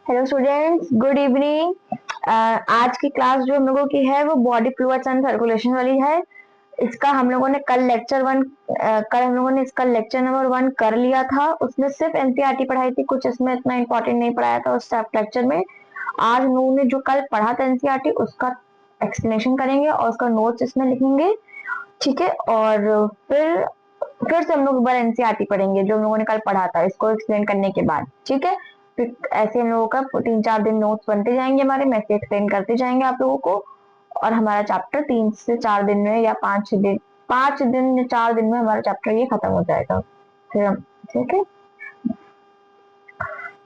Hello students, good evening. आज की class जो हम लोगों की है वो बॉडी फ्लूइड्स एंड सर्कुलेशन वाली है। इसका हम लोगों ने कल कल हम लोगों ने इसका लेक्चर नंबर 1 कर लिया था। उसमें सिर्फ एनसीईआरटी पढ़ाई थी, कुछ इसमें इतना इंपॉर्टेंट नहीं पढ़ाया था उस लेक्चर में। आज हम लोगों ने जो कल पढ़ा था एनसीईआरटी उसका एक्सप्लेनेशन करेंगे और उसका नोट्स इसमें लिखेंगे, ठीक है। और फिर से हम लोग एक बार एनसीईआरटी पढ़ेंगे जो हम लोगों ने कल पढ़ा था, इसको एक्सप्लेन करने के बाद, ठीक है। फिर ऐसे हम लोगों का 3-4 दिन नोट्स बनते जाएंगे हमारे, मैं से एक्सप्लेन करते जाएंगे आप लोगों को। और हमारा चैप्टर 3 से 4 दिन में या 5 दिन या 4 दिन में हमारा चैप्टर ये खत्म हो जाएगा। फिर हम, ठीक है,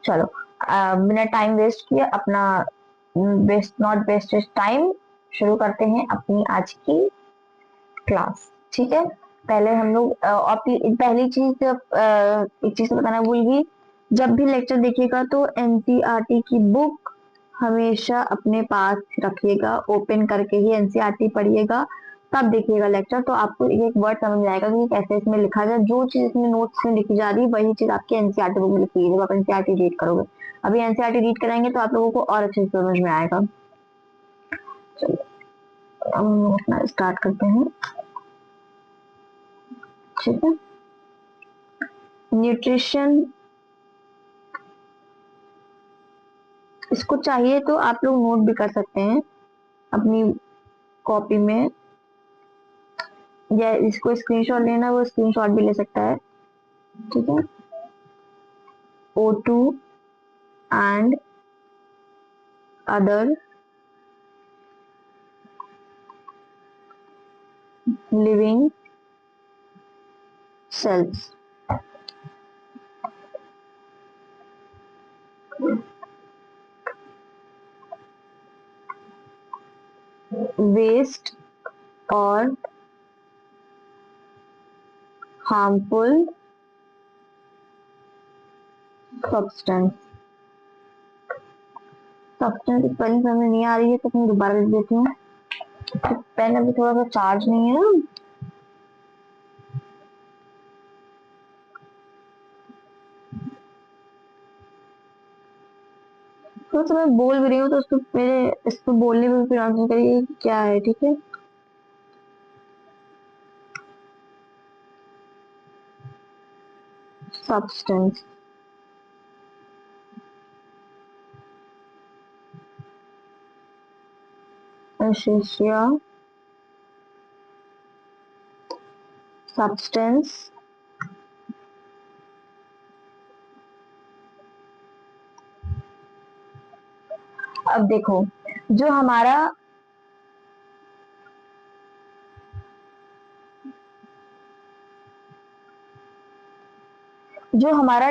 चलो बिना टाइम वेस्ट किए अपना नॉट वेस्ट टाइम शुरू करते हैं अपनी आज की क्लास, ठीक है। पहले हम लोग पहली चीज एक चीज बताना भूल गई, जब भी लेक्चर देखिएगा तो एनसीईआरटी की बुक हमेशा अपने पास रखिएगा, ओपन करके ही एनसीईआरटी पढ़िएगा, तब देखिएगा लेक्चर, तो आपको एक वर्ड समझ में आएगा कि कैसे इसमें लिखा जाए। जो चीज इसमें नोट्स में लिखी जा रही है वही चीज आपकी एनसीईआरटी बुक में लिखी है जब आप एनसीईआरटी रीड करोगे। अभी एनसीईआरटी रीड कराएंगे तो आप लोगों को और अच्छे से समझ में आएगा। चलो हम लोग अपना स्टार्ट करते हैं, ठीक है। न्यूट्रिशन, इसको चाहिए तो आप लोग नोट भी कर सकते हैं अपनी कॉपी में, या इसको स्क्रीनशॉट लेना वो स्क्रीनशॉट भी ले सकता है, ठीक है। O2 and other living cells, waste और हार्मफुल सब्सटेंस। सब्सटेंस स्पेलिंग समझ नहीं आ रही है तो मैं दोबारा लिख देती हूँ। पेन अभी थोड़ा सा चार्ज नहीं है ना, तो मैं बोल भी रही हूँ तो उसको मेरे इसको बोलने में फिर आंसर करिए क्या है, ठीक है। सब्सटेंस, एसेंशिया सब्सटेंस, अब देखो जो हमारा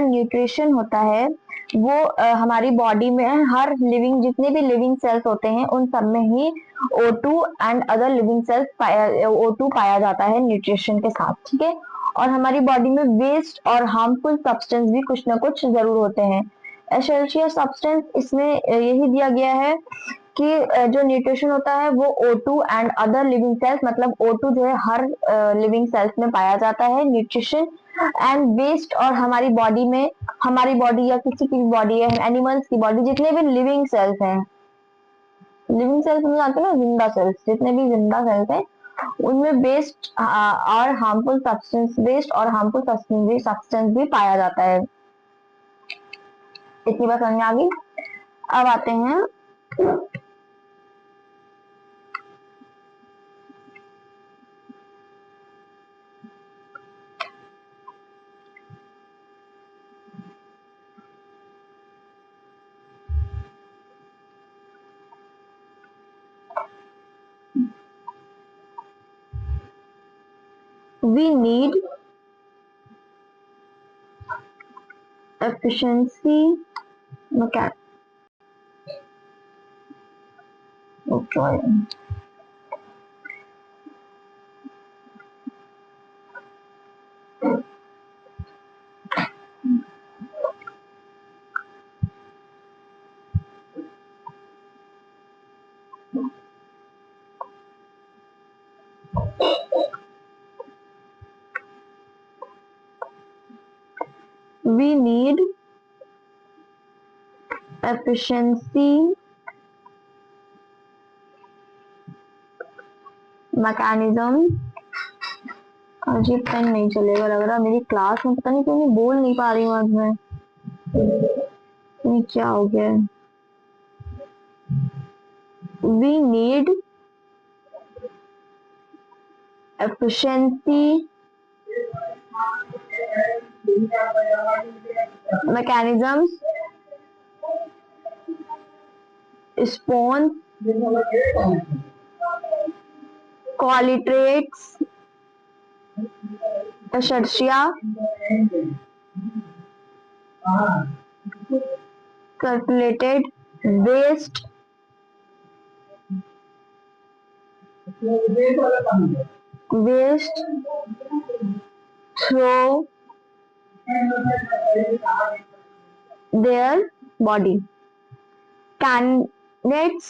न्यूट्रिशन होता है वो हमारी बॉडी में हर लिविंग जितने भी लिविंग सेल्स होते हैं उन सब में ही O2 and other living sales O2 पाया जाता है न्यूट्रिशन के साथ, ठीक है। और हमारी बॉडी में वेस्ट और हार्मफुल सब्सटेंस भी कुछ ना कुछ जरूर होते हैं। एसेंशियल सब्सटेंस इसमें यही दिया गया है कि जो न्यूट्रिशन होता है वो O2 and other living sales, मतलब O2 जो है हर लिविंग सेल्स में पाया जाता है न्यूट्रिशन, एंड वेस्ट और हमारी बॉडी या किसी की भी बॉडी है, एनिमल्स की बॉडी, जितने भी लिविंग सेल्स हैं, लिविंग सेल्स में आते हैं ना, जिंदा सेल्स, जितने भी जिंदा सेल्स हैं उनमें वेस्ट और हार्मफुल सब्सटेंस भी पाया जाता है। इतनी बात समझ में आ गई। अब आते हैं we need efficiency mechanics. Okay. We need efficiency mechanism. आज ये पेन नहीं चलेगा लग रहा मेरी क्लास में, पता नहीं क्यों मैं बोल नहीं पा रही हूँ आज मैं, क्या हो गया। We need efficiency mechanisms, response, quality traits, inertia, calculated waste, through their body candidates।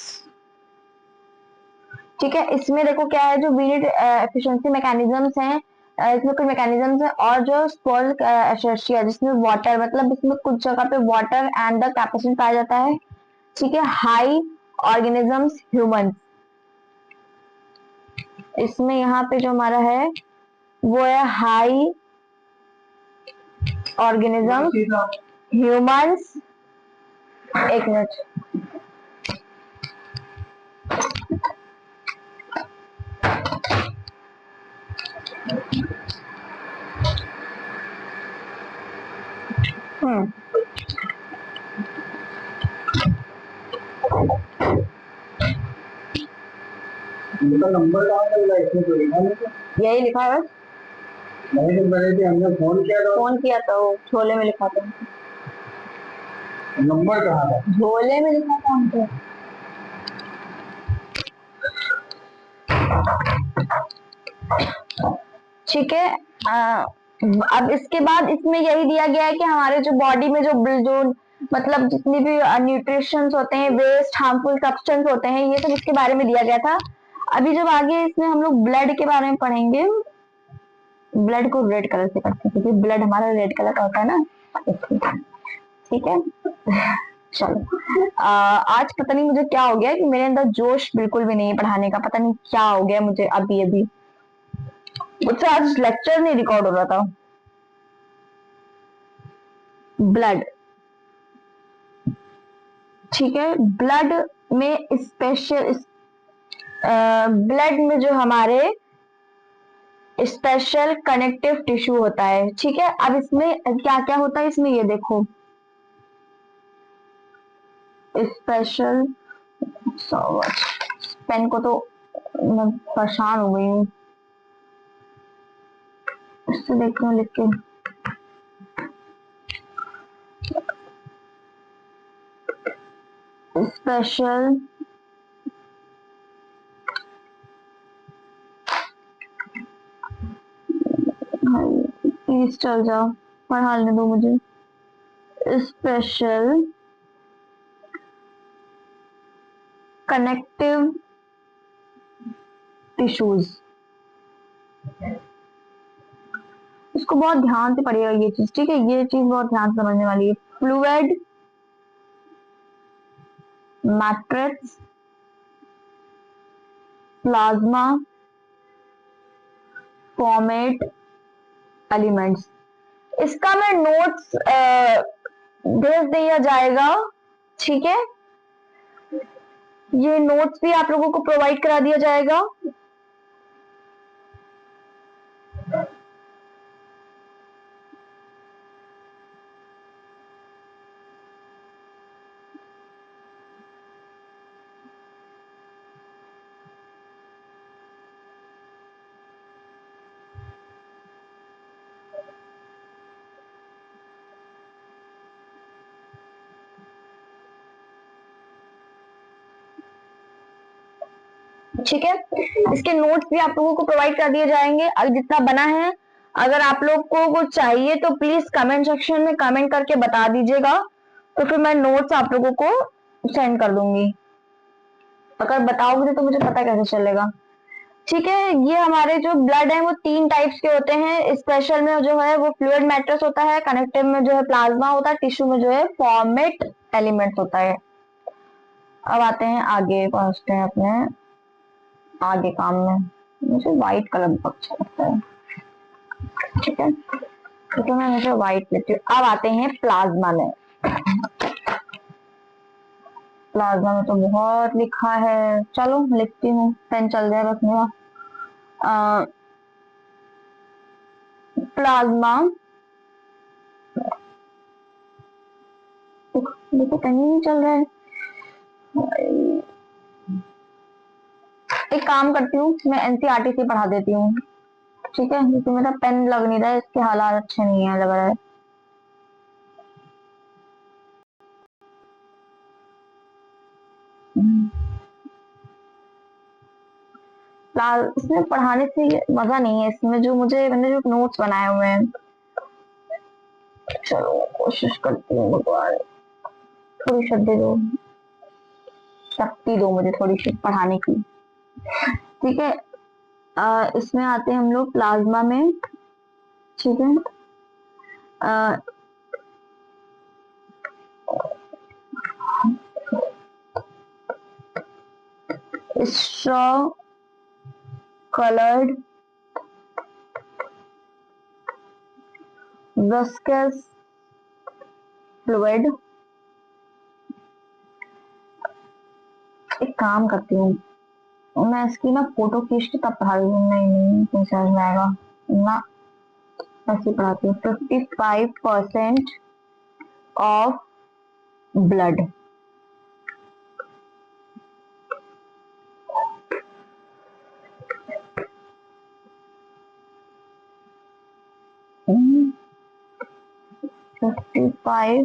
ठीक है, इसमें देखो क्या है, जो वीनिट एफिशिएंसी मैकेनिज्म्स हैं, इसमें कुछ मैकेनिज्म्स है, और जो स्पॉल एशर्शिया जिसमें वाटर, मतलब इसमें कुछ जगह पे वाटर एंड द कैपेसिटी पाया जाता है। ठीक है, हाई ऑर्गेनिजम्स ह्यूमन, इसमें यहाँ पे जो हमारा है वो है हाई ऑर्गेनिज्म ह्यूमंस। एक मिनट, नंबर कहाँ चल रहा है, इसमें तो लिखा नहीं था। यही लिखा है बस। नहीं तो मैंने भी हमने फोन किया था वो झोले में लिखा था। नंबर कहाँ था? झोले में लिखा था हमको। ठीक है, अब इसके बाद इसमें यही दिया गया है कि हमारे जो बॉडी में जो मतलब जितनी भी न्यूट्रिशंस होते हैं, वेस्ट, हार्मफुल सब्सटेंस होते हैं, ये सब इसके बारे में दिया गया था। अभी जब आगे इसमें हम लोग ब्लड के बारे में पढ़ेंगे, ब्लड को रेड कलर से करते हैं क्योंकि ब्लड हमारा रेड कलर का होता है ना, ठीक है। चलो, आज पता नहीं मुझे क्या हो गया कि मेरे अंदर जोश बिल्कुल भी नहीं है पढ़ाने का, पता नहीं क्या हो गया मुझे अभी मुझसे आज लेक्चर नहीं रिकॉर्ड हो रहा था। ब्लड, ठीक है, ब्लड में स्पेशल, ब्लड में जो हमारे स्पेशल कनेक्टिव टिश्यू होता है। ठीक है, अब इसमें क्या क्या होता है, इसमें ये देखो, स्पेशल, पेन को तो मैं परेशान हो गई हूँ इससे, देख रहा हूँ लिख के। स्पेशल प्लीज चल जाओ, पढ़ाने दो मुझे। स्पेशल कनेक्टिव टिश्यूज, इसको बहुत ध्यान से पढ़िएगा ये चीज, ठीक है, ये चीज बहुत ध्यान से समझने वाली है। Fluid matrix, plasma format elements, इसका मैं नोट्स भेज दिया जाएगा। ठीक है, ये नोट्स भी आप लोगों को प्रोवाइड करा दिया जाएगा। ठीक है, इसके नोट्स भी आप लोगों को प्रोवाइड कर दिए जाएंगे जितना बना है। अगर आप लोग को कुछ चाहिए तो प्लीज कमेंट सेक्शन में कमेंट करके बता दीजिएगा, तो फिर मैं नोट्स आप लोगों को सेंड कर दूंगी। अगर बताओगे तो मुझे पता कैसे चलेगा। ठीक है, ये हमारे जो ब्लड है वो 3 टाइप्स के होते हैं। स्पेशल में जो है वो फ्लूइड मैट्रिक्स होता है, कनेक्टिव में जो है प्लाज्मा होता है, टिश्यू में जो है फॉर्मेट एलिमेंट्स होता है। अब आते हैं आगे, पहुंचते हैं अपने आगे काम में। मुझे व्हाइट कलर बहुत अच्छा लगता है, ठीक है, तो मैं मुझे व्हाइट लेती हूँ। अब आते हैं प्लाज्मा में। प्लाज्मा में तो बहुत लिखा है, चलो लिखती हूँ, पेन चल जाए बस मेरा। प्लाज्मा, देखो पेन ही नहीं चल रहा है। एक काम करती हूँ, मैं एनसीईआरटी से पढ़ा देती हूँ, ठीक है, क्योंकि मेरा पेन लग नहीं रहा है, इसके हालात अच्छे नहीं है लग रहा है। इसमें पढ़ाने से मजा नहीं है, इसमें जो मैंने जो नोट्स बनाए हुए हैं। चलो कोशिश करती हूँ, भगवान थोड़ी शक्ति दो, शक्ति दो मुझे थोड़ी सी पढ़ाने की, ठीक है। इसमें आते हैं हम लोग प्लाज्मा में, ठीक है। straw colored viscous fluid। एक काम करती हूँ, मैं इसकी ना फोटो खींच के तब पढ़ा दूंगी। नहीं समझ में आएगा ना, ऐसे पढ़ाती हूँ। 55% ऑफ ब्लड, हम्म, 55,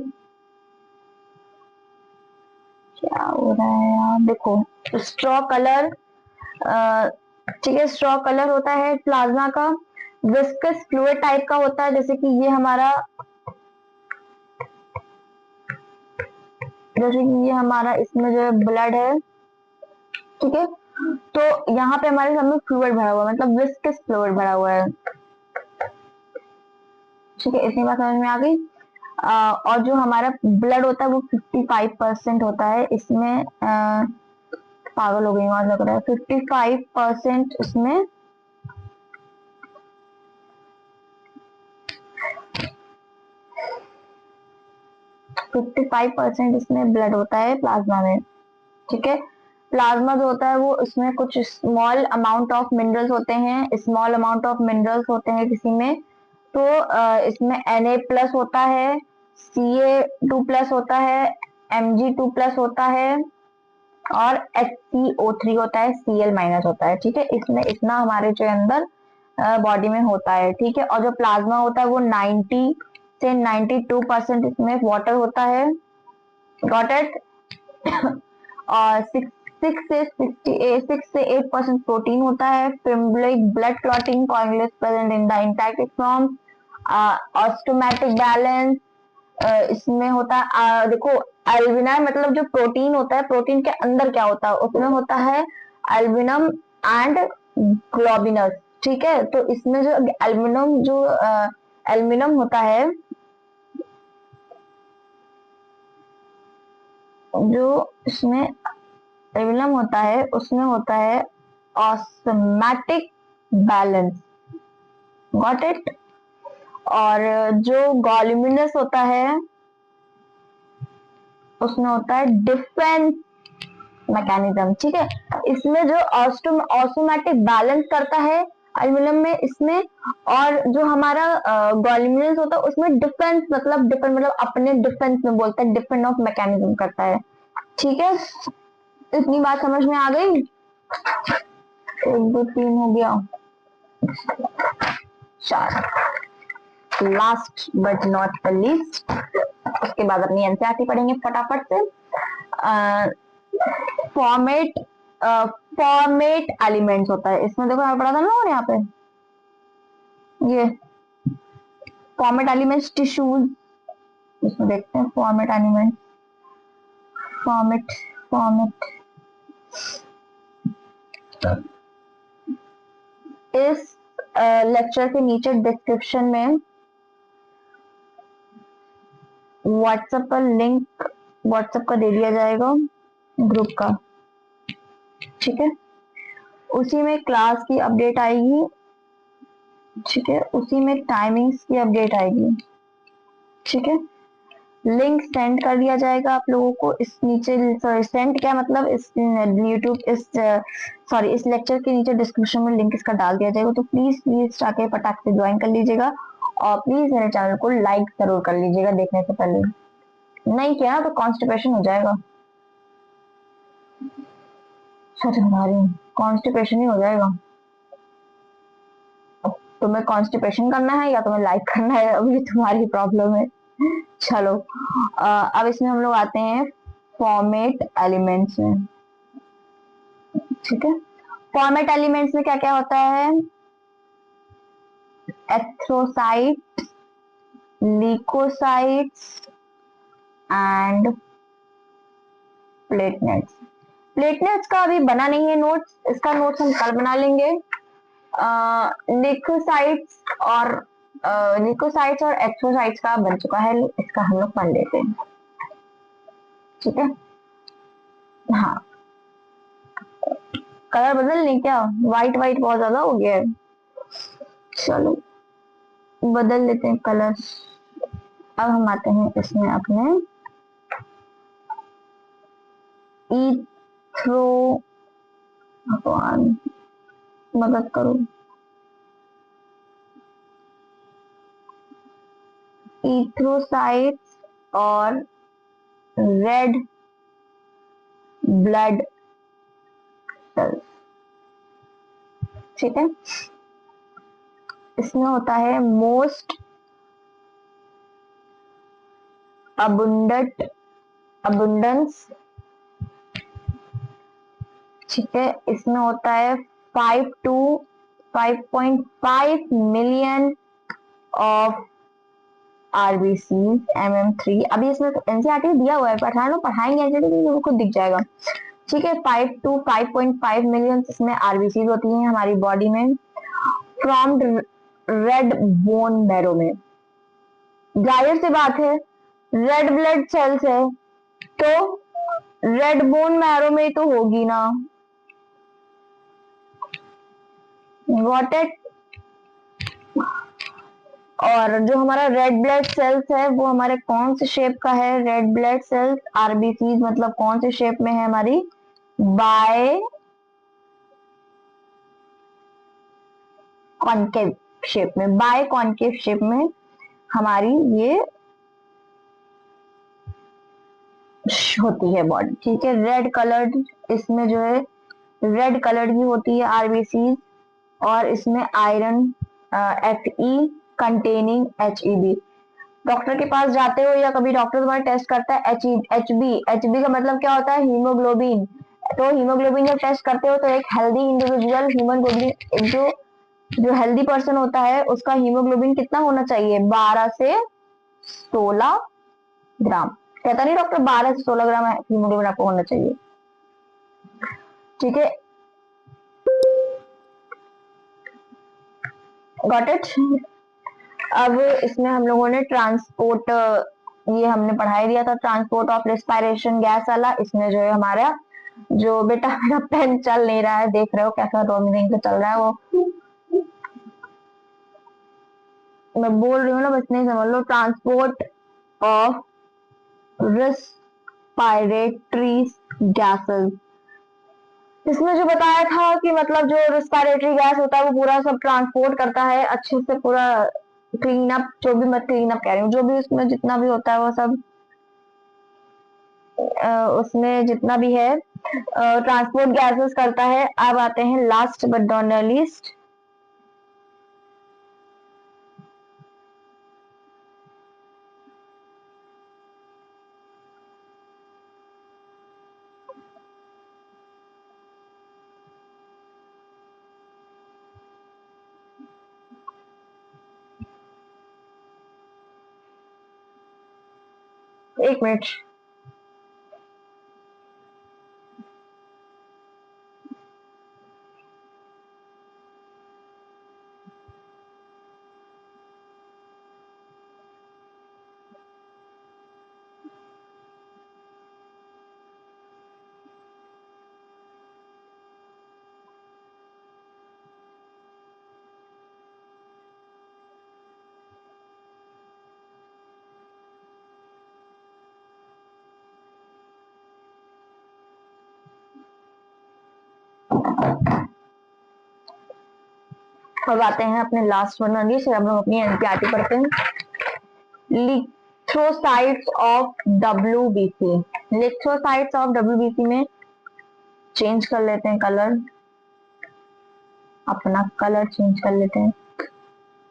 क्या हो रहा है यार, देखो स्ट्रॉ कलर, ठीक है, स्ट्रॉ कलर होता है प्लाज्मा का। विस्कस फ्लूइड टाइप का होता है, जैसे कि ये हमारा, इसमें जो है ब्लड है, ठीक है, तो यहाँ पे हमारे सामने फ्लूइड भरा हुआ है, मतलब विस्कस फ्लूइड भरा हुआ है, ठीक है, इतनी बात समझ में आ गई। और जो हमारा ब्लड होता है वो 55% होता है इसमें। पागल हो गई वहां लग रहा है, 55% इसमें 55% इसमें ब्लड होता है प्लाज्मा में, ठीक है। प्लाज्मा जो होता है वो, इसमें कुछ स्मॉल अमाउंट ऑफ मिनरल्स होते हैं, स्मॉल अमाउंट ऑफ मिनरल्स होते हैं किसी में, तो इसमें Na+ होता है, Ca2+ होता है, Mg2+ होता है, और HCO3 होता है, Cl- होता है, ठीक है। इसमें इतना हमारे जो अंदर बॉडी में होता है, ठीक है। और जो प्लाज्मा होता है वो 90 से 92% इसमें वाटर होता है, गॉट इट। और 6 से 8% प्रोटीन होता है। Fibrillic blood clotting coagulase present in the intact form. Osmotic balance इसमें होता है, देखो एल्बिनम मतलब जो प्रोटीन होता है, प्रोटीन के अंदर क्या होता है, उसमें होता है एल्बिनम एंड ग्लोबिनस, ठीक है। तो इसमें जो एल्बिनम होता है, जो इसमें एल्बिनम होता है उसमें होता है ऑस्मैटिक बैलेंस, गॉट इट। और जो गॉल्यूमिनस होता है उसमें होता है डिफेंस मैकेनिज्म, ठीक है। इसमें जो ऑस्मैटिक बैलेंस करता है एल्यूमिनियम में, इसमें, और जो हमारा गॉल्यूमिनस होता है उसमें डिफेंस मतलब अपने डिफेंस में बोलता है, डिफेंस ऑफ मैकेनिज्म करता है, ठीक है। इतनी बात समझ में आ गई। 1 2 3 हो गया, 4, last but not the least. उसके बाद अपनी एनसीईआरटी पढ़ेंगे फटाफट से। फॉर्मेट फॉर्मेट एलिमेंट्स होता है इसमें, देखो यहाँ पढ़ा था ना, और यहाँ पे ये फॉर्मेट एलिमेंट्स टिश्यूज, इसमें देखते हैं फॉर्मेट एलिमेंट, फॉर्मेट फॉर्मेट इस लेक्चर के नीचे डिस्क्रिप्शन में व्हाट्सएप पर लिंक व्हाट्सएप का दे दिया जाएगा, ग्रुप का, ठीक है। उसी में क्लास की अपडेट आएगी, ठीक है, उसी में टाइमिंग्स की अपडेट आएगी, ठीक है। लिंक सेंड कर दिया जाएगा आप लोगों को इस नीचे, सॉरी सेंड क्या मतलब, इस यूट्यूब इस लेक्चर के नीचे डिस्क्रिप्शन में लिंक इसका डाल दिया जाएगा। तो प्लीज प्लीज जाके फटाक से ज्वाइन कर लीजिएगा और प्लीज मेरे चैनल को लाइक जरूर कर लीजिएगा देखने से पहले। नहीं किया तो कॉन्स्टिपेशन हो जाएगा, सच बता रही हूँ, कॉन्स्टिपेशन ही हो जाएगा। तुम्हें कॉन्स्टिपेशन करना है या तुम्हें लाइक करना है, अभी तुम्हारी प्रॉब्लम है। चलो अब इसमें हम लोग आते हैं फॉर्मेट एलिमेंट्स में, ठीक है। फॉर्मेट एलिमेंट्स में क्या क्या होता है, erythrocyte, leukocytes and platelets. Platelets का अभी बना नहीं है नोट्स, इसका नोट्स हम कल बना लेंगे। ल्यूकोसाइट्स और ल्यूकोसाइट्स और एथ्रोसाइट्स का बन चुका है, इसका हम लोग पढ़ लेते हैं, ठीक है। हाँ, कलर बदल नहीं क्या, व्हाइट व्हाइट बहुत ज्यादा हो गया है, चलो बदल लेते हैं कलर। अब हम आते हैं इसमें अपने ईथ्रो, भगवान मदद करो, ईथ्रोसाइट्स और रेड ब्लड सेल्स, ठीक है। इसमें होता है मोस्ट अबुंडेंस, ठीक है। इसमें होता है 5 to 5.5 million of RBC MM3। अभी इसमें एनसीईआरटी दिया हुआ है, पढ़ाएंगे एनसीईआरटी खुद दिख जाएगा, ठीक है। 5 to 5.5 मिलियन इसमें आरबीसी होती हैं हमारी बॉडी में, फ्रॉम रेड बोन मैरो में। जाहिर सी बात है, रेड ब्लड सेल्स है तो रेड बोन मैरो में तो होगी ना, गॉट इट। और जो हमारा रेड ब्लड सेल्स है वो हमारे कौन से शेप का है, रेड ब्लड सेल्स आरबीसी मतलब कौन से शेप में है हमारी, बाय कॉन्केव शेप में, बाय कॉन्केव शेप में हमारी ये होती है बॉडी, ठीक है। रेड कलर्ड, इसमें जो है रेड कलर की होती है आरबीसी, और इसमें iron Fe containing HEB। Doctor के पास जाते हो या कभी डॉक्टर तुम्हारा टेस्ट करता है HB का मतलब क्या होता है, हीमोग्लोबिन। तो हीमोग्लोबिन जब टेस्ट करते हो तो एक हेल्दी इंडिविजुअल हीमोग्लोबिन, जो जो हेल्दी पर्सन होता है उसका हीमोग्लोबिन कितना होना चाहिए, 12 से 16 ग्राम। कहता नहीं डॉक्टर 12 से 16 ग्राम हीमोग्लोबिन आपको होना चाहिए, ठीक है। Got it. अब इसमें हम लोगों ने ट्रांसपोर्ट, ये हमने पढ़ाई दिया था ट्रांसपोर्ट ऑफ रेस्पिरेशन गैस वाला। इसमें जो है हमारा जो बेटा मेरा पेन चल नहीं रहा है, देख रहे हो कैसा डोमिनेटिंग से चल रहा है वो, मैं बोल रही हूँ ना बस नहीं समझ लो। ट्रांसपोर्ट ऑफ रेस्पिरेटरी गैसेस, इसमें जो बताया था कि मतलब जो रेस्पिरेटरी गैस होता है वो पूरा सब ट्रांसपोर्ट करता है अच्छे से, पूरा क्लीन अप, जो भी मैं क्लीन अप कह रही हूँ, जो भी उसमें जितना भी होता है वो सब उसमें जितना भी है ट्रांसपोर्ट गैसेस करता है। अब आते हैं लास्ट बट नॉट लीस्ट, एक मिनट, अब आते हैं अपने लास्ट वन वाली, फिर हम लोग अपनी एनसीईआरटी पढ़ते हैं। लिथ्रोसाइट्स ऑफ डब्ल्यूबीसी। लिथ्रोसाइट्स ऑफ डब्ल्यूबीसी में चेंज कर लेते हैं कलर, अपना कलर चेंज कर लेते हैं।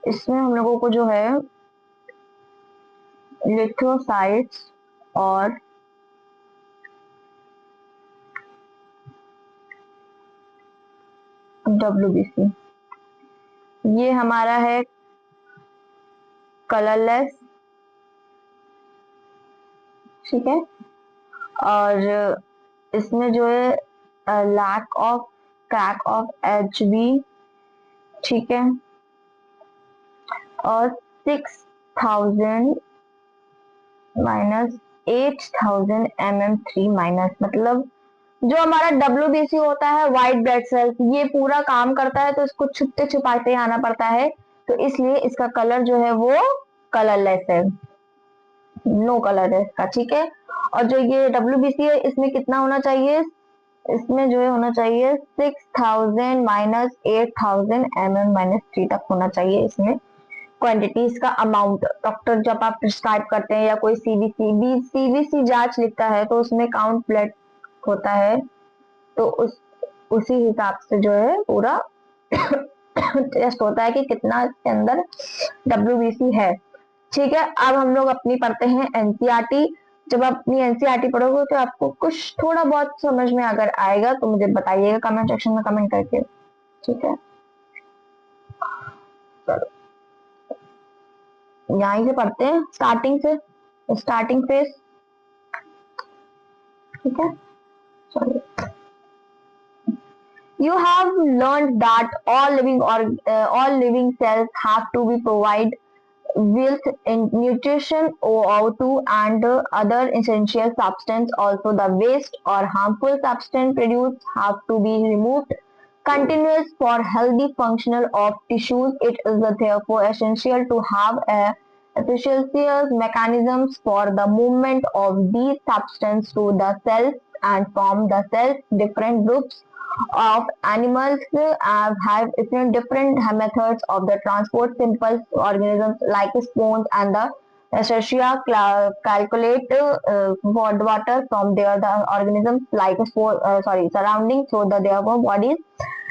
इसमें हम लोगों को जो है लिथ्रोसाइट्स और डब्ल्यूबीसी, ये हमारा है कलरलेस, ठीक है। और इसमें जो है lack of crack of H B, ठीक है। और 6000 माइनस 8000 mm3 माइनस, मतलब जो हमारा डब्ल्यूबीसी होता है व्हाइट ब्लड सेल्स, ये पूरा काम करता है तो इसको छुपते छुपाते आना पड़ता है, तो इसलिए इसका कलर जो है वो कलरलेस है, नो कलर है इसका, ठीक है। और जो ये डब्ल्यूबीसी है इसमें कितना होना चाहिए, इसमें जो है होना चाहिए 6000 माइनस 8000 mm-3 तक होना चाहिए इसमें क्वांटिटीज का अमाउंट। डॉक्टर जब आप प्रिस्क्राइब करते हैं या कोई सीबीसी जांच लिखता है तो उसमें काउंट ब्लड होता है, तो उसी हिसाब से जो है पूरा टेस्ट होता है कि कितना इसके अंदर डब्ल्यूबीसी है, ठीक है। अब हम लोग अपनी पढ़ते हैं एनसीईआरटी। जब आप अपनी एनसीईआरटी पढ़ोगे तो आपको कुछ थोड़ा बहुत समझ में अगर आएगा तो मुझे बताइएगा कमेंट सेक्शन में कमेंट करके, ठीक है। यहीं से पढ़ते हैं स्टार्टिंग से, स्टार्टिंग फेज, ठीक है। चलिए, you have learned that all living cells have to be provided with nutrition, O2 and other essential substance. Also the waste or harmful substance produced have to be removed continuous for healthy functional of tissues. It is therefore essential to have a efficient mechanisms for the movement of these substances through the cells, and from the cells different groups of animals have different methods of the transport. Simple organisms like sponges and the Ascertia calculate water from the organisms like surrounding through their bodies.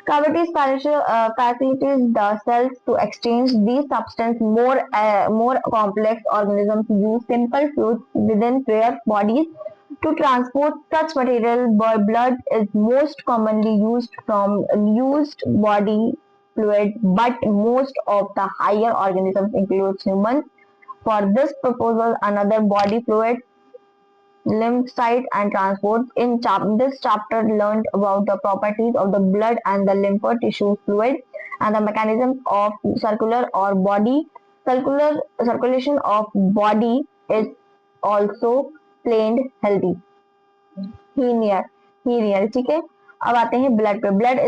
Cavities facilitates the cells to exchange these substances. More complex organisms use simple fluids within their bodies to transport such material. Blood is most commonly used from used body fluid, but most of the higher organisms include humans. For this purpose, another body fluid, lymphocyte and transport. In this chapter learned about the properties of the blood and the lymph tissue fluid and the mechanisms of circulation of body is also plain healthy. हीनियर, ठीक है। अब आते हैं blood पे। Blood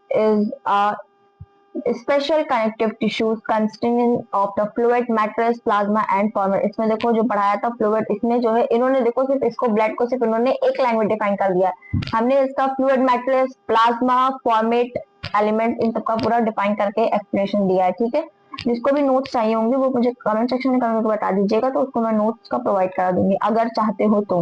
is a special connective tissues consisting of the fluid matrix plasma and formed. इसमें देखो जो पढ़ाया था फ्लूइड, इसमें जो है इन्होंने देखो सिर्फ इसको ब्लड को सिर्फ इन्होंने एक लाइन में डिफाइन कर दिया, हमने इसका fluid matrix plasma format element in सबका पूरा डिफाइन करके एक्सप्लेनेशन दिया है, ठीक है। जिसको भी नोट्स चाहिए होंगे वो मुझे कमेंट सेक्शन में करके बता दीजिएगा, तो उसको मैं नोट्स का प्रोवाइड करा दूंगी अगर चाहते हो तो।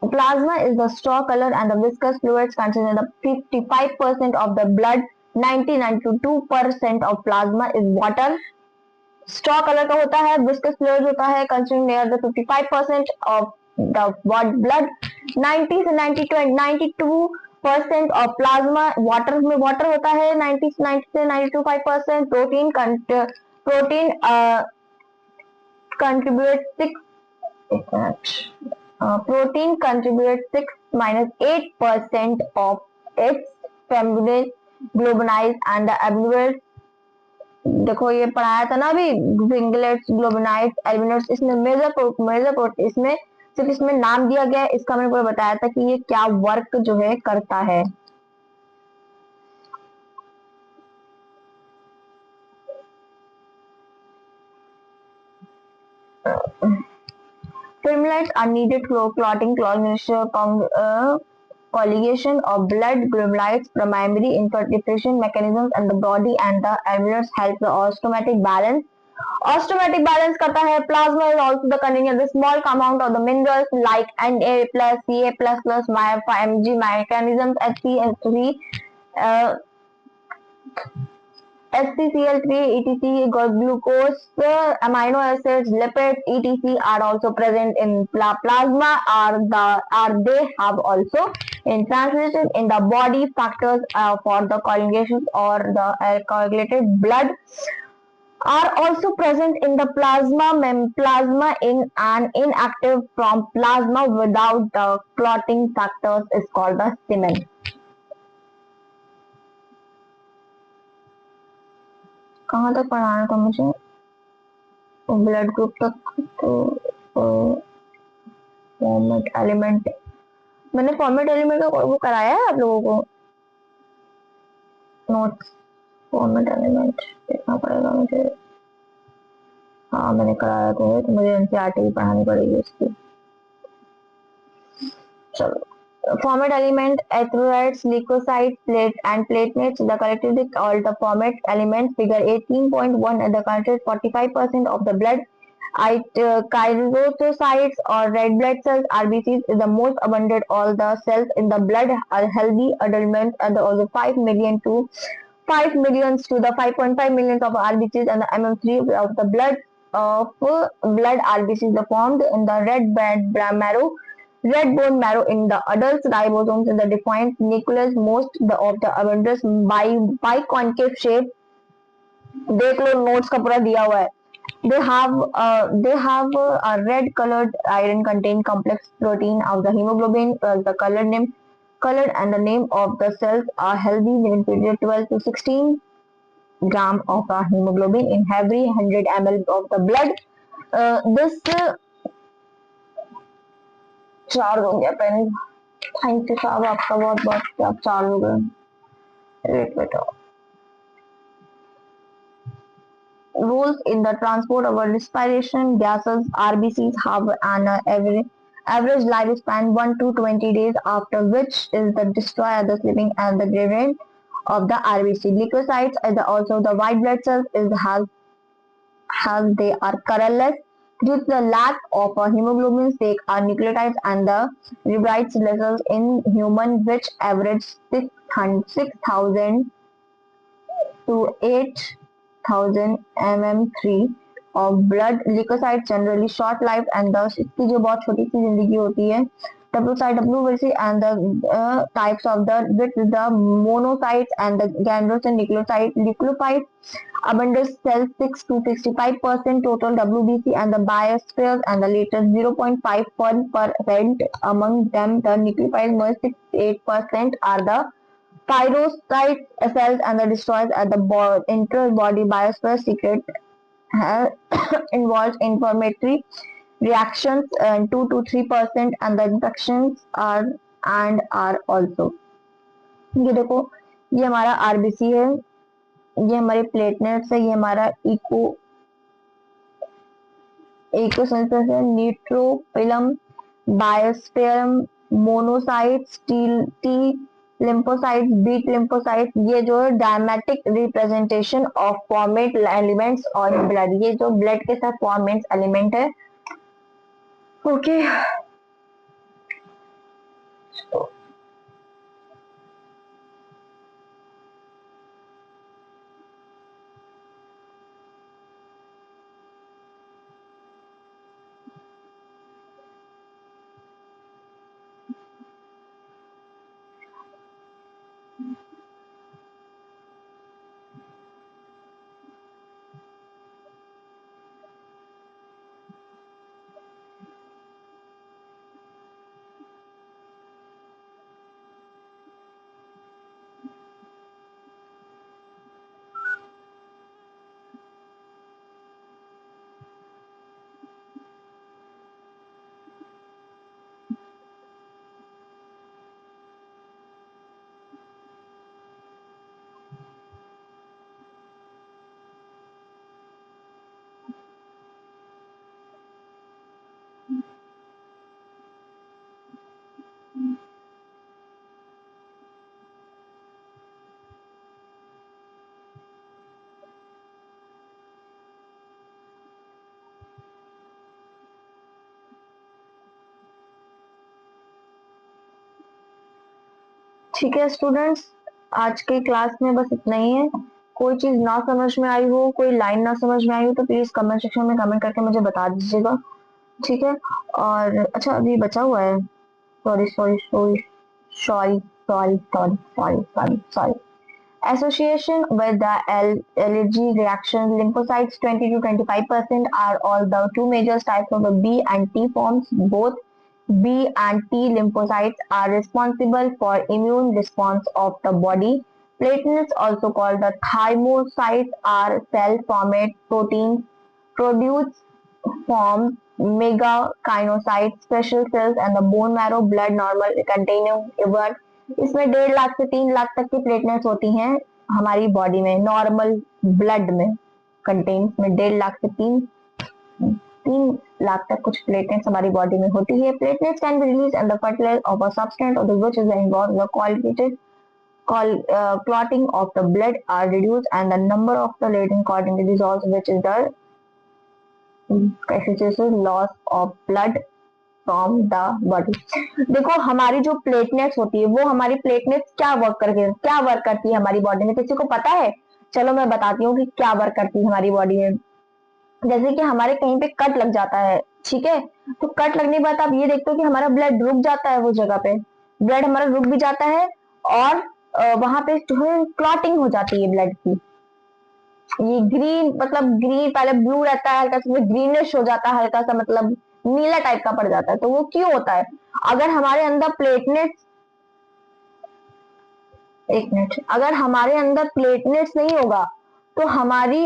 Plasma is the straw color and the viscous fluids containing the 55% of the blood. 92% of plasma is water. Straw color का होता है, viscous fluid होता है containing near the 55% of the blood. 90 से 92% of plasma water में water होता है, 90 से 92-5%. Protein protein contributes 6-8% of its globulins and the albuminous. देखो ये पढ़ाया था ना अभी, विंगलेट्स, ग्लोबुलाइट्स, एल्बिनोट्स, इसमें मेजर इसमें सिर्फ इसमें नाम दिया गया है, इसका मैंने पूरा बताया था कि ये क्या वर्क जो है करता है। Gremlins are needed for clotting, coagulation of blood. Gremlins primary infiltration mechanisms and the body and the alveolus help the osmotic balance. Osmotic balance करता है. Plasma is also the containing the small amount of the minerals like Na plus, Ca plus, Mg mechanisms, HCl3, uh, HCl3, etc. Glucose, amino acids, lipids, etc. are also present in plasma. Are they have also in translation in the body factors for the coagulation or the coagulated blood are also present in the plasma in an inactive from plasma without the clotting factors is called the semen. कहाँ तक पढ़ाना था मुझे? Blood group तक तो format element मैंने format element का वो कराया है आप लोगों को नोट्स. फॉर्मेट एलिमेंट देखना पड़ेगा मुझे. हाँ मैंने कराया तो है, तो मुझे एनसीईआरटी भी पढ़ानी पड़ेगी उसकी. चलो. Format element, erythrocytes, leukocytes, plate and platelets. The characteristic of the format element figure 18.1 and the content 45% of the blood. Keratinocytes or red blood cells (RBCs) is the most abundant. All the cells in the blood are healthy adult men and also 5 million to 5 millions to the 5.5 millions of RBCs and the MM3 of the blood RBCs are formed in the red marrow. Red bone marrow in the adults, ribosomes in the defined nucleus, most of the abundance by concave shape. देख लो notes का पूरा दिया हुआ है. They have a red colored iron contained complex protein of the hemoglobin. The colored and the name of the cells are healthy in period 12 to 16 gram of hemoglobin in every 100 ml of the blood. This charge हो गया pen. Thank you साहब आपका बहुत बहुत. आप charge हो गए. Wait बेटा. Rules in the transport of respiration gases. RBCs have an average lifespan 1 to 20 days, after which is the destroyer the sleeping and the gradient of the RBC. Leukocytes is also the white blood cells is has they are colorless due to the lack of hemoglobin. They are nucleotides and the ribosome levels in human which average 6,000 to 8,000 mm3 of blood. Leukocytes generally short lived and the इसकी जो बहुत छोटी सी जिंदगी होती है. WC and the types of the with the monocytes and the ganglions and nucleocytes abundant cells 6 to 65% total WBC and the biospheres and the latest 0.51% among them the nucleotides most 68% are the pyrocyte cells and the destroys at the inter-body biosphere secret involves inflammatory reactions 2 to 3% and the infections are also. ये देखो ये हमारा RBC है, ये हमारे platelets है, ये हमारा इकोसिंथेसिस है, neutrophils, basophils, monocytes, T lymphocytes, B lymphocytes. ये जो diagrammatic representation of formed elements और ब्लड, ये जो ब्लड के साथ फॉर्मेट एलिमेंट है. ओके ठीक है स्टूडेंट्स, आज के क्लास में बस इतना ही है। कोई चीज ना समझ में आई हो, कोई लाइन ना समझ में आई हो तो प्लीज कमेंट सेक्शन में कमेंट करके मुझे बता दीजिएगा, ठीक है। और अच्छा अभी बचा हुआ है, sorry sorry sorry sorry sorry sorry sorry sorry sorry association with the allergy reaction lymphocytes 20 to 25% are all the two major types of the B and T forms. Both B and T lymphocytes are responsible for immune response of the body. Platelets, also called the thymocytes, are cell-formed proteins produced from megakaryocytes, special cells, and the bone marrow. Blood normal containing about इसमें 1.5 लाख से 3 लाख तक की platelets होती हैं हमारी body में, normal blood में contains में 1.5 लाख से 3 लाख तक कुछ प्लेटलेट्स हमारी बॉडी में होती है। Platelets can be release and the fertilize of a substance of the which is involve the qualitative clotting of the blood are reduced and the number of the latent clotting dissolves, which is the loss of blood from the body. देखो हमारी जो platelets होती है वो हमारी platelets क्या work करती है हमारी बॉडी में, किसी को पता है? चलो मैं बताती हूँ कि क्या वर्क करती है हमारी बॉडी में। जैसे कि हमारे कहीं पे कट लग जाता है, ठीक है, तो कट लगने के बाद आप ये देखते हो कि हमारा ब्लड रुक जाता है, वो जगह पे ब्लड हमारा रुक भी जाता है और वहां पे जो है क्लॉटिंग हो जाती है ब्लड की। ये ग्रीन मतलब ग्रीन पहले ब्लू रहता है, हल्का सा ग्रीनिश हो जाता है, हल्का सा मतलब नीला टाइप का पड़ जाता है। तो वो क्यों होता है? अगर हमारे अंदर प्लेटलेट्स, एक मिनट, अगर हमारे अंदर प्लेटलेट्स नहीं होगा तो हमारी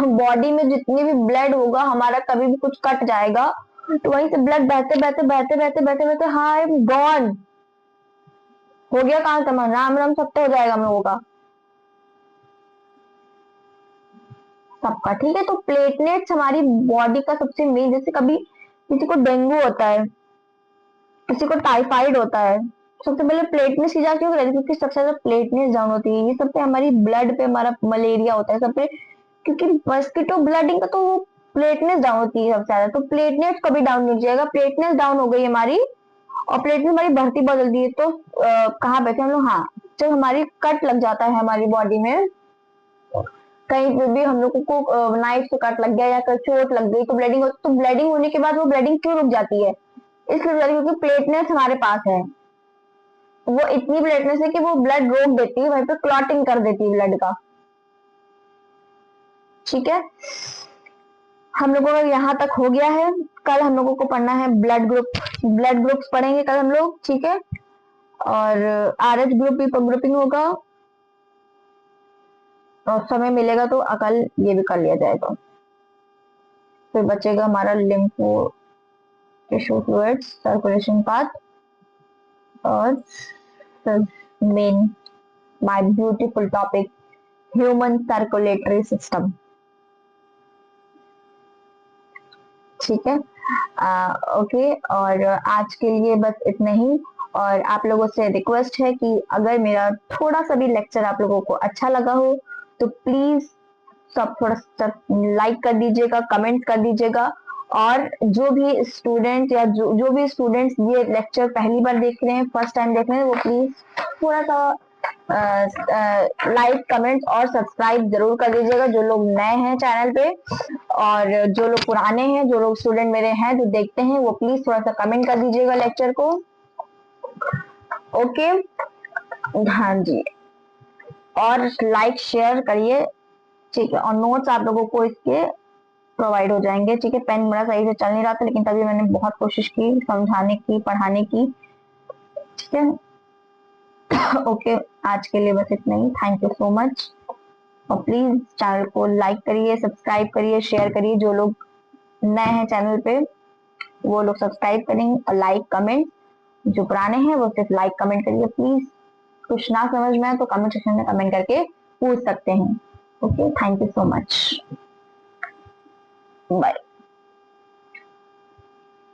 बॉडी में जितनी भी ब्लड होगा, हमारा कभी भी कुछ कट जाएगा तो वहीं से ब्लड बहते बहते बहते बहते बहते बहते हाय गॉन हो गया, कहां तक राम राम सब तो हो जाएगा हम लोगों का सबका, ठीक है। तो प्लेटलेट्स हमारी बॉडी का सबसे मेन, जैसे कभी किसी को डेंगू होता है, किसी को टाइफाइड होता है, सबसे पहले प्लेटलेट्स की जांच क्यों कराती है? क्योंकि सबसे ज्यादा प्लेटलेट्स डाउन होती है। ये सब पे हमारी ब्लड पे हमारा मलेरिया होता है सब पे, क्योंकि मस्किटो ब्लडिंग का तो वो प्लेटलेट्स डाउन होती है सबसे ज्यादा। तो प्लेटलेट्स कभी डाउन नहीं जाएगा, प्लेटलेट्स डाउन हो गई हमारी और प्लेटलेट्स हमारी बढ़ती बदलती है। तो कहाँ बैठे हम लोग? हाँ, जब हमारी कट लग जाता है हमारी बॉडी में, कहीं पे भी हम लोगों को नाइफ से कट लग गया या चोट लग गई तो ब्लीडिंग होती, तो ब्लीडिंग होने के बाद वो ब्लीडिंग क्यों रुक जाती है? इसलिए क्योंकि प्लेटलेट्स हमारे पास है, वो इतनी प्लेटलेट्स है कि वो ब्लड रोक देती है, वहीं पे क्लॉटिंग कर देती है ब्लड का, ठीक है। हम लोगों का यहाँ तक हो गया है। कल हम लोगों को पढ़ना है ब्लड ग्रुप्स पढ़ेंगे कल हम लोग, ठीक है। और आरएच ग्रुप भी ग्रुपिंग होगा और समय मिलेगा तो कल ये भी कर लिया जाएगा। फिर बचेगा हमारा lymph tissue fluids, circulation path और main my beautiful topic human circulatory system, ठीक है। ओके, और आज के लिए बस इतना ही। और आप लोगों से रिक्वेस्ट है कि अगर मेरा थोड़ा सा भी लेक्चर आप लोगों को अच्छा लगा हो तो प्लीज सब थोड़ा सा लाइक कर दीजिएगा, कमेंट कर दीजिएगा। और जो भी स्टूडेंट या जो भी स्टूडेंट्स ये लेक्चर पहली बार देख रहे हैं, फर्स्ट टाइम देख रहे हैं, वो प्लीज थोड़ा सा लाइक कमेंट और सब्सक्राइब जरूर कर दीजिएगा, जो लोग नए हैं चैनल पे। और जो लोग पुराने हैं, जो लोग स्टूडेंट मेरे हैं जो देखते हैं, वो प्लीज थोड़ा सा कमेंट कर दीजिएगा लेक्चर को, ओके। हाँ जी, और लाइक शेयर करिए, ठीक है। और नोट्स आप लोगों को इसके प्रोवाइड हो जाएंगे, ठीक है। पेन मेरा सही से चल नहीं रहा था, लेकिन तभी मैंने बहुत कोशिश की समझाने की, पढ़ाने की, ठीक है। ओके, आज के लिए बस इतना ही। Thank you so much. और प्लीज चैनल को लाइक करिए, सब्सक्राइब करिए, शेयर करिए। जो लोग नए हैं चैनल पे वो लोग सब्सक्राइब करेंगे और लाइक कमेंट, जो पुराने हैं वो सिर्फ लाइक कमेंट करिए प्लीज। कुछ ना समझ में आए तो कमेंट सेक्शन में कमेंट करके पूछ सकते हैं, okay. Thank you so much, bye.